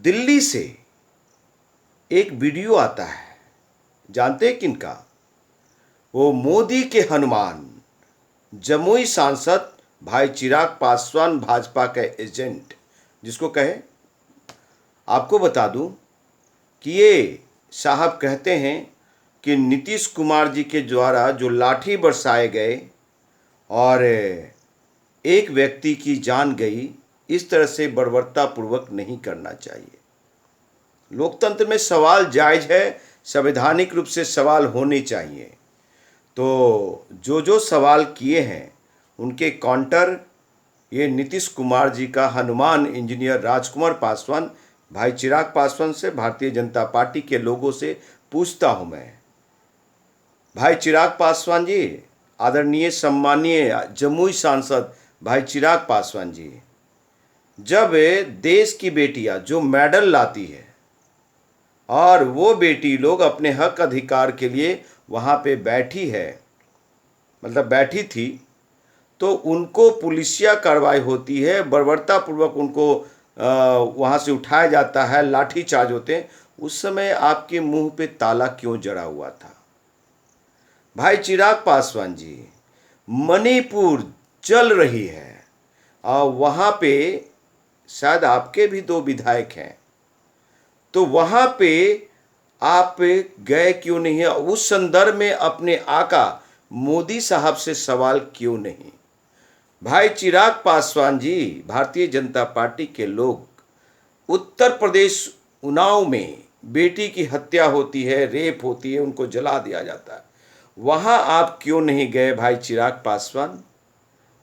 दिल्ली से एक वीडियो आता है, जानते हैं किनका? वो मोदी के हनुमान, जमुई सांसद भाई चिराग पासवान, भाजपा के एजेंट जिसको कहे। आपको बता दूं कि ये साहब कहते हैं कि नीतीश कुमार जी के द्वारा जो लाठी बरसाए गए और एक व्यक्ति की जान गई, इस तरह से बर्बरतापूर्वक नहीं करना चाहिए। लोकतंत्र में सवाल जायज है, संवैधानिक रूप से सवाल होने चाहिए। तो जो सवाल किए हैं उनके काउंटर ये नीतीश कुमार जी का हनुमान इंजीनियर राजकुमार पासवान भाई चिराग पासवान से, भारतीय जनता पार्टी के लोगों से पूछता हूं मैं। भाई चिराग पासवान जी, आदरणीय सम्मानीय जमुई सांसद भाई चिराग पासवान जी, जब देश की बेटियां जो मेडल लाती है और वो बेटी लोग अपने हक अधिकार के लिए वहाँ पे बैठी है, मतलब बैठी थी, तो उनको पुलिसिया कार्रवाई होती है, बर्बरतापूर्वक उनको वहाँ से उठाया जाता है, लाठी चार्ज होते हैं। उस समय आपके मुंह पे ताला क्यों जड़ा हुआ था? भाई चिराग पासवान जी, मणिपुर जल रही है और वहाँ पे शायद आपके भी 2 विधायक हैं, तो वहाँ पे आप गए क्यों नहीं है? उस संदर्भ में अपने आका मोदी साहब से सवाल क्यों नहीं? भाई चिराग पासवान जी, भारतीय जनता पार्टी के लोग, उत्तर प्रदेश उन्नाव में बेटी की हत्या होती है, रेप होती है, उनको जला दिया जाता है, वहाँ आप क्यों नहीं गए भाई चिराग पासवान?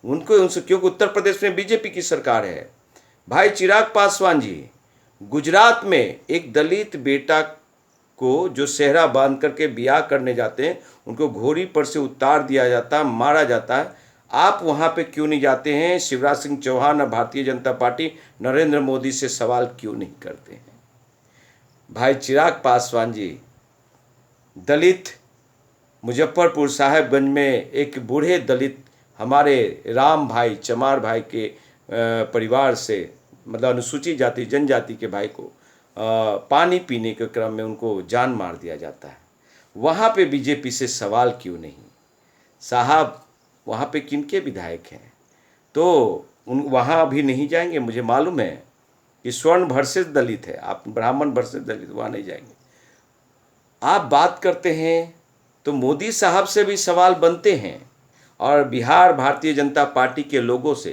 उनसे क्योंकि उत्तर प्रदेश में बीजेपी की सरकार है। भाई चिराग पासवान जी, गुजरात में एक दलित बेटा को जो सेहरा बांध करके ब्याह करने जाते हैं, उनको घोड़ी पर से उतार दिया जाता है, मारा जाता है। आप वहाँ पे क्यों नहीं जाते हैं? शिवराज सिंह चौहान और भारतीय जनता पार्टी नरेंद्र मोदी से सवाल क्यों नहीं करते हैं? भाई चिराग पासवान जी, दलित मुजफ्फरपुर साहेबगंज में एक बूढ़े दलित हमारे राम भाई, चमार भाई के परिवार से, मतलब अनुसूचित जाति जनजाति के भाई को पानी पीने के क्रम में उनको जान मार दिया जाता है। वहाँ पे बीजेपी से सवाल क्यों नहीं? साहब, वहाँ पे किनके विधायक हैं? तो वहाँ अभी नहीं जाएंगे। मुझे मालूम है कि स्वर्ण वर्सेस दलित है, आप ब्राह्मण वर्सेस दलित, वहाँ नहीं जाएंगे। आप बात करते हैं तो मोदी साहब से भी सवाल बनते हैं और बिहार भारतीय जनता पार्टी के लोगों से।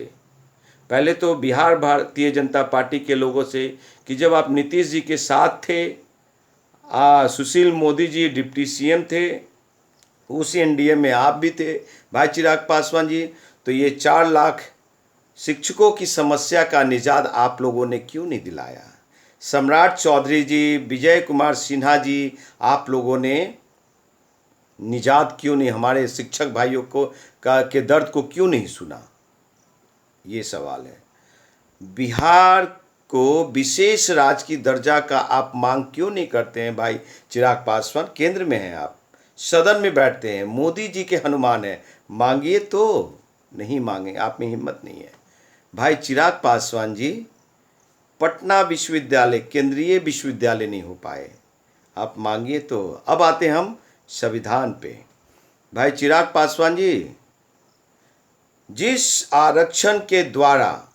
पहले तो बिहार भारतीय जनता पार्टी के लोगों से कि जब आप नीतीश जी के साथ थे, सुशील मोदी जी डिप्टी सीएम थे, उसी एनडीए में आप भी थे भाई चिराग पासवान जी, तो ये 4 लाख शिक्षकों की समस्या का निजात आप लोगों ने क्यों नहीं दिलाया? सम्राट चौधरी जी, विजय कुमार सिन्हा जी, आप लोगों ने निजात क्यों नहीं, हमारे शिक्षक भाइयों को के दर्द को क्यों नहीं सुना? ये सवाल है। बिहार को विशेष राज्य की दर्जा का आप मांग क्यों नहीं करते हैं भाई चिराग पासवान? केंद्र में हैं आप, सदन में बैठते हैं, मोदी जी के हनुमान हैं, मांगिए तो। नहीं मांगे, आप में हिम्मत नहीं है। भाई चिराग पासवान जी, पटना विश्वविद्यालय केंद्रीय विश्वविद्यालय नहीं हो पाए, आप मांगिए तो। अब आते हम संविधान पे। भाई चिराग पासवान जी, जिस आरक्षण के द्वारा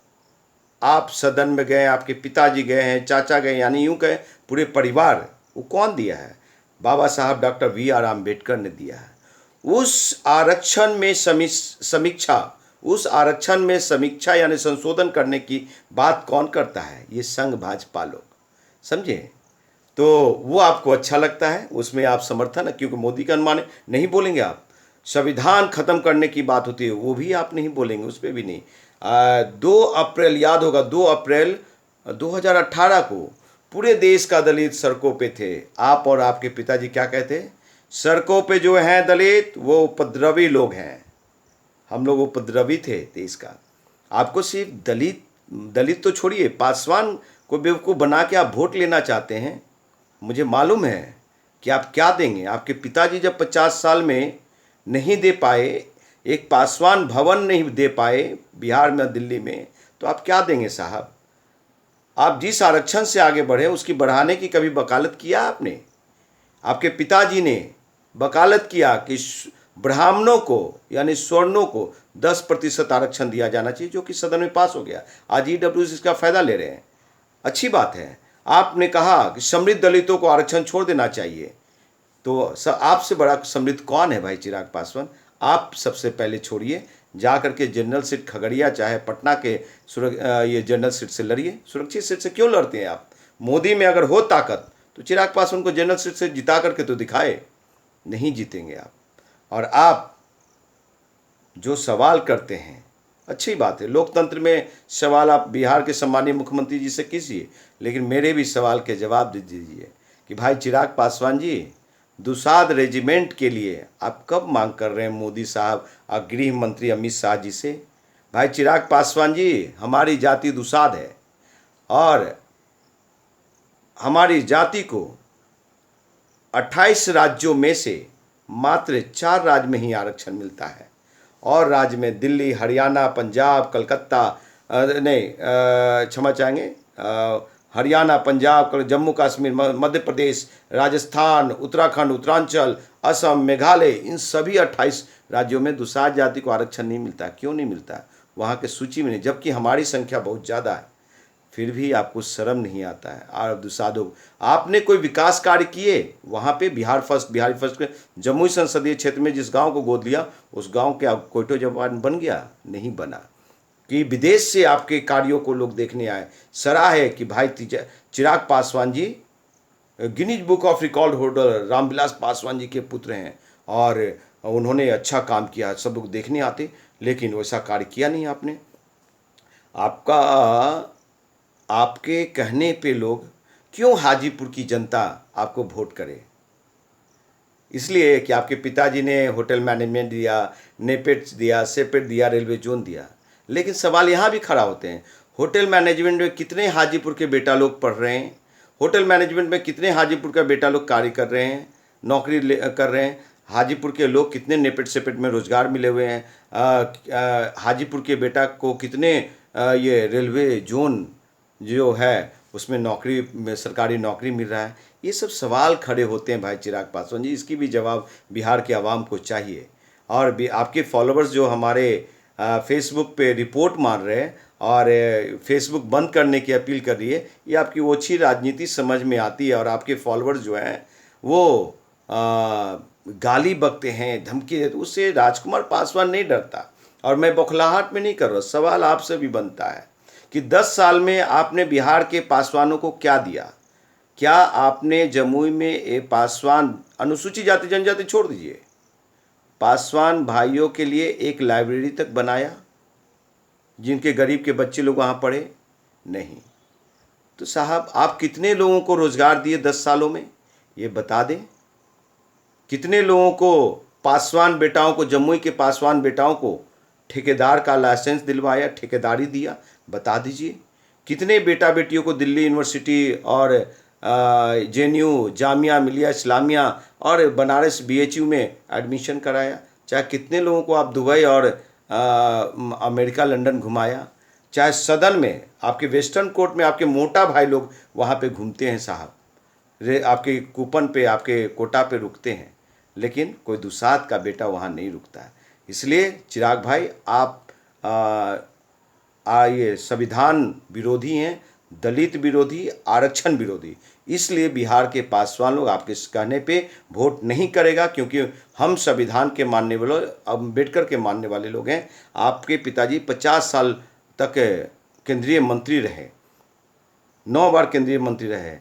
आप सदन में गए, आपके पिताजी गए हैं, चाचा गए, यानी यूं कहें पूरे परिवार, वो कौन दिया है? बाबा साहब डॉक्टर BR आम्बेडकर ने दिया है। उस आरक्षण में समीक्षा यानी संशोधन करने की बात कौन करता है? ये संघ भाजपा लोग, समझे? तो वो आपको अच्छा लगता है, उसमें आप समर्थन है, क्योंकि मोदी का अनुमान नहीं बोलेंगे आप। संविधान खत्म करने की बात होती है, वो भी आप नहीं बोलेंगे, उस पर भी नहीं। 2 अप्रैल याद होगा, 2 अप्रैल 2018 को पूरे देश का दलित सड़कों पे थे। आप और आपके पिताजी क्या कहते? सड़कों पे जो हैं दलित, वो उपद्रवी लोग हैं, हम लोग उपद्रवी थे देश का। आपको सिर्फ दलित तो छोड़िए, पासवान को बेवकूफ़ बना के आप वोट लेना चाहते हैं। मुझे मालूम है कि आप क्या देंगे। आपके पिताजी जब 50 साल में नहीं दे पाए, एक पासवान भवन नहीं दे पाए बिहार में, दिल्ली में, तो आप क्या देंगे साहब? आप जिस आरक्षण से आगे बढ़े उसकी बढ़ाने की कभी वकालत किया आपने? आपके पिताजी ने वकालत किया कि ब्राह्मणों को यानी स्वर्णों को 10% आरक्षण दिया जाना चाहिए, जो कि सदन में पास हो गया। आज ईडब्ल्यूएस इसका फायदा ले रहे हैं, अच्छी बात है। आपने कहा कि समृद्ध दलितों को आरक्षण छोड़ देना चाहिए, तो आपसे बड़ा समृद्ध कौन है भाई चिराग पासवान? आप सबसे पहले छोड़िए, जा करके जनरल सीट खगड़िया चाहे पटना के ये जनरल सीट से लड़िए। सुरक्षित सीट से क्यों लड़ते हैं आप? मोदी में अगर हो ताकत तो चिराग पासवान को जनरल सीट से जिता करके तो दिखाए। नहीं जीतेंगे आप। और आप जो सवाल करते हैं, अच्छी बात है, लोकतंत्र में सवाल आप बिहार के सम्मानीय मुख्यमंत्री जी से कीजिए, लेकिन मेरे भी सवाल के जवाब दे दीजिए कि भाई चिराग पासवान जी, दुसाध रेजिमेंट के लिए आप कब मांग कर रहे हैं मोदी साहब और गृह मंत्री अमित शाह जी से? भाई चिराग पासवान जी, हमारी जाति दुसाध है और हमारी जाति को 28 राज्यों में से मात्र 4 राज्य में ही आरक्षण मिलता है, और राज्य में दिल्ली, हरियाणा, पंजाब, कलकत्ता नहीं क्षमा चाहेंगे, हरियाणा, पंजाब, जम्मू कश्मीर, मध्य प्रदेश, राजस्थान, उत्तराखंड, उत्तरांचल, असम, मेघालय, इन सभी 28 राज्यों में दुसाध जाति को आरक्षण नहीं मिलता। क्यों नहीं मिलता? वहाँ के सूची में नहीं, जबकि हमारी संख्या बहुत ज़्यादा है। फिर भी आपको शर्म नहीं आता है। और दुसाधो, आपने कोई विकास कार्य किए वहाँ पे? बिहारी फर्स्ट के जमुई संसदीय क्षेत्र में जिस गांव को गोद लिया, उस गांव के कोयटो जवान बन गया? नहीं बना। कि विदेश से आपके कार्यों को लोग देखने आए, सराहे कि भाई Chirag Paswan ji Guinness book of record holder Ramvilas Paswan ji के पुत्र हैं और उन्होंने अच्छा काम किया, सब लोग देखने आते, लेकिन वैसा कार्य किया नहीं आपने। आपके कहने पे लोग क्यों हाजीपुर की जनता आपको वोट करे? इसलिए कि आपके पिताजी ने होटल मैनेजमेंट दिया, नेपेट दिया, सेपेट दिया, रेलवे जोन दिया। लेकिन सवाल यहाँ भी खड़ा होते हैं, होटल मैनेजमेंट में कितने हाजीपुर के बेटा लोग पढ़ रहे हैं? होटल मैनेजमेंट में कितने हाजीपुर का बेटा लोग कार्य कर रहे हैं, नौकरी कर रहे हैं? हाजीपुर के लोग कितने नेपेट सेपेट में रोजगार मिले हुए हैं? हाजीपुर के बेटा को कितने ये रेलवे जोन जो है उसमें नौकरी में सरकारी नौकरी मिल रहा है? ये सब सवाल खड़े होते हैं भाई चिराग पासवान जी, इसकी भी जवाब बिहार के आवाम को चाहिए। और भी आपके फॉलोअर्स जो हमारे फेसबुक पे रिपोर्ट मार रहे हैं और फेसबुक बंद करने की अपील कर रही है, ये आपकी ओछी राजनीति समझ में आती है। और आपके फॉलोअर्स जो हैं वो गाली बकते हैं, धमकी देते, उससे राजकुमार पासवान नहीं डरता। और मैं बौखलाहट में नहीं कर रहा, सवाल आपसे भी बनता है कि 10 साल में आपने बिहार के पासवानों को क्या दिया? क्या आपने जमुई में एक पासवान, अनुसूचित जाति जनजाति छोड़ दीजिए, पासवान भाइयों के लिए एक लाइब्रेरी तक बनाया जिनके गरीब के बच्चे लोग वहाँ पढ़े? नहीं। तो साहब आप कितने लोगों को रोजगार दिए 10 सालों में, ये बता दें। कितने लोगों को, पासवान बेटाओं को, जमुई के पासवान बेटाओं को ठेकेदार का लाइसेंस दिलवाया, ठेकेदारी दिया, बता दीजिए। कितने बेटा बेटियों को दिल्ली यूनिवर्सिटी और जेएनयू, जामिया मिलिया इस्लामिया और बनारस बीएचयू में एडमिशन कराया? चाहे कितने लोगों को आप दुबई और अमेरिका, लंदन घुमाया? चाहे सदन में, आपके वेस्टर्न कोर्ट में आपके मोटा भाई लोग वहाँ पे घूमते हैं साहब, आपके कूपन पे, आपके कोटा पे रुकते हैं, लेकिन कोई दुसाध का बेटा वहाँ नहीं रुकता है। इसलिए चिराग भाई आप ये संविधान विरोधी हैं, दलित विरोधी, आरक्षण विरोधी। इसलिए बिहार के पासवान लोग आपके कहने पे वोट नहीं करेगा, क्योंकि हम संविधान के मानने वाले, अम्बेडकर के मानने वाले लोग हैं। आपके पिताजी 50 साल तक केंद्रीय मंत्री रहे, 9 बार केंद्रीय मंत्री रहे,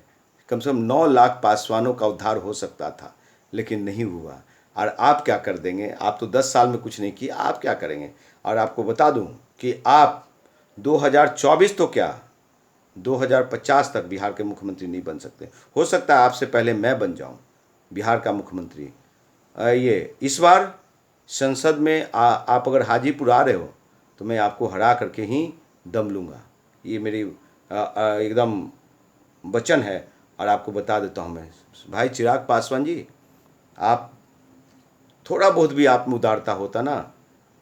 कम से कम 9 लाख पासवानों का उद्धार हो सकता था, लेकिन नहीं हुआ। और आप क्या कर देंगे? आप तो 10 साल में कुछ नहीं किए, आप क्या करेंगे? और आपको बता दूं कि आप 2024 तो क्या 2050 तक बिहार के मुख्यमंत्री नहीं बन सकते। हो सकता है आपसे पहले मैं बन जाऊं बिहार का मुख्यमंत्री। ये इस बार संसद में आप अगर हाजीपुर आ रहे हो तो मैं आपको हरा करके ही दम लूँगा, ये मेरी एकदम वचन है। और आपको बता देता हूँ मैं, भाई चिराग पासवान जी, आप थोड़ा बहुत भी आप में उदारता होता ना,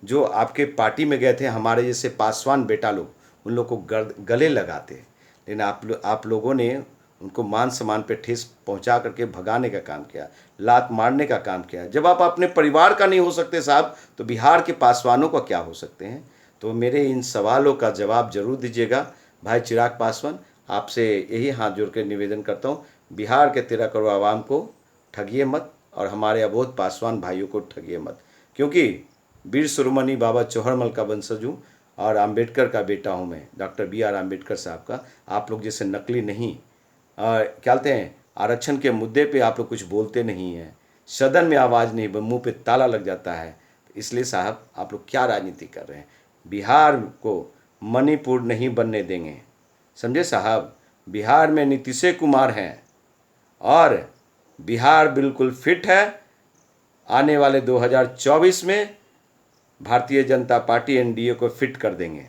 जो आपके पार्टी में गए थे हमारे जैसे पासवान बेटा लोग, उन लोग को गले लगाते, लेकिन आप लोगों ने उनको मान सम्मान पे ठेस पहुंचा करके भगाने का काम किया, लात मारने का काम किया। जब आप अपने परिवार का नहीं हो सकते साहब, तो बिहार के पासवानों का क्या हो सकते हैं? तो मेरे इन सवालों का जवाब जरूर दीजिएगा। भाई चिराग पासवान, आपसे यही हाथ जोड़ कर निवेदन करता हूँ, बिहार के 13 करोड़ आवाम को ठगिए मत और हमारे अबोध पासवान भाइयों को ठगिए मत, क्योंकि वीर शिरोमणि बाबा चौहड़मल का वंशज हूँ और अंबेडकर का बेटा हूँ मैं, डॉक्टर बी आर अम्बेडकर साहब का। आप लोग जैसे नकली नहीं, क्या कहते हैं, आरक्षण के मुद्दे पे आप लोग कुछ बोलते नहीं हैं, सदन में आवाज़ नहीं, मुंह पे ताला लग जाता है। इसलिए साहब आप लोग क्या राजनीति कर रहे हैं? बिहार को मणिपुर नहीं बनने देंगे, समझे साहब। बिहार में नीतीश कुमार हैं और बिहार बिल्कुल फिट है। आने वाले 2024 में भारतीय जनता पार्टी एनडीए को फिट कर देंगे।